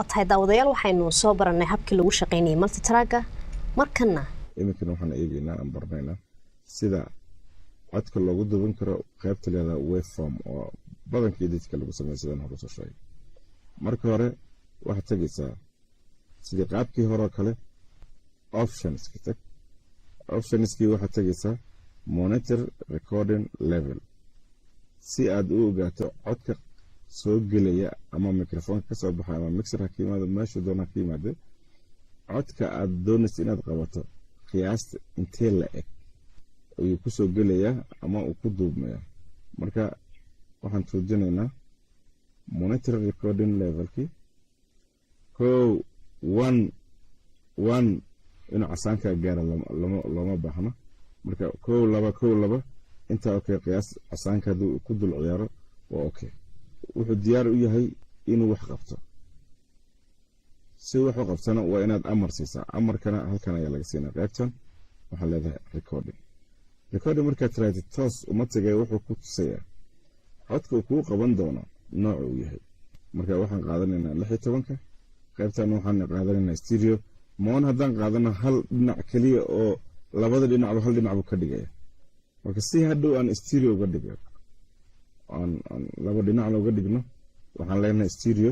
tahay daawadayaal waxaynu soo baranay habkii lagu shaqeynayay multitrack markana iminkan waxaan eegaynaa aan barnaynaa sida codka loogu duban karo qaybta leedahay waveform oo badankii dadka lagu sameeyo sidaan hore soo sheegay marka hore waxaad tagaysaa sidii qaabkii hore kale optionska tag optionskii waxaad tagaysaa monitor recording level si aad u ogaato codka soo gelaya ama microphone ka soo baxay ama mixer ka yimaado meesha doona ka yimaado codka aad doonayso inaad qabato qiyaasta intee la eg ayuu ku soo gelaya ama uu ku duubmaya marka waxaan tuujinaynaa monitor recording levelki inuu casaanka gaaro lama baahna marka 2 inta okay qiyaas casaanka haduu ku dul ciyaaro waa okay wuxuu diyaar u yahay inuu wax qabto si wax u qabtana waa inaad amar siisaa amarkana halkan ayaa laga siinaa qaybtan waxa leedahay recording marka tiraahdo toos uma tagay wuxuu ku tusayaa codka uu ku qaban doono nooc uu yahay marka waxaan qaadanaynaa 16 qaybtan waxaan qaadanaynaa stereo moon haddaan qaadano hal dhinac kaliya oo labada dhinacba hal dhinac buu ka dhigaya marka si hadhow aan stereo uga dhigo aan laba dhinac looga dhigno waxaan leenahay stereo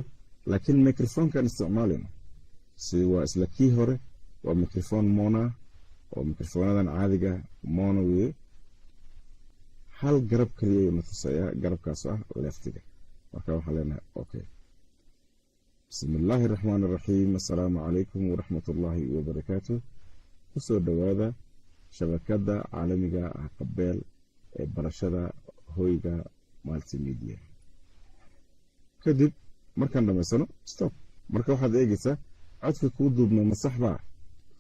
laakiin microphone kan isticmaalina si waa isla kii hore waa microphone mono oo microphoneadan caadiga mono weeye hal garab kaliya ayuu natusaya garabkaas ah leftiga marka waxaan leenahay okay بسم الله الرحمن الرحيم السلام عليكم ورحمة الله وبركاته kusoo dhawaada shabakada caalamiga ah qabeel ee barashada hoyga multimedia kadib markaan dhameysano stop marka waxaad eegaysaa codka ku duubnay masaxba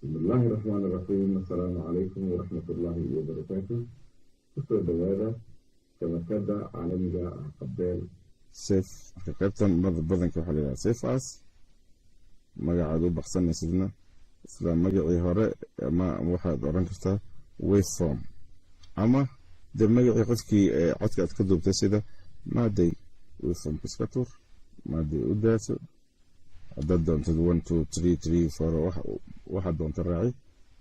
بسم الله الرحمن الرحيم السلام عليكم ورحمة الله وبركاته kusoo dhawaada shabakada caalamiga ah qabeel safe qaybtan badanka waxa la yiraahdaa safe as magacaadu baxsanaysidna isla magacii hore ama waxaad oran kartaa waveform ama de magacii qofkii codka aad ka duubtay sida maaday waveform iska tur maaday u daaso haddaad doonto 1 2 3 4 waxa doonto raaci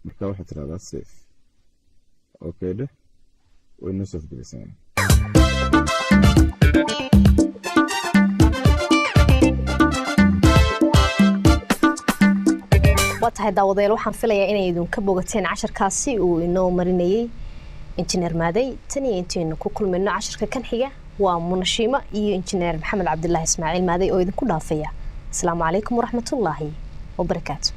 marka waxaad tiraahdaa safe okay de wayna soo fiirsanaa watahay daawadayaal waxaan filayaa inay idin ka bogateen casharkaasi uu inoo marinayay injineer maaday tan iyo intaanu ku kulmayno casharka kan xiga waa munashiima iyo injineer maxamed cabdullaahi ismaaciil maaday oo idinku dhaafaya asalaamu calaykum waraxmatullaahi wabarakaatu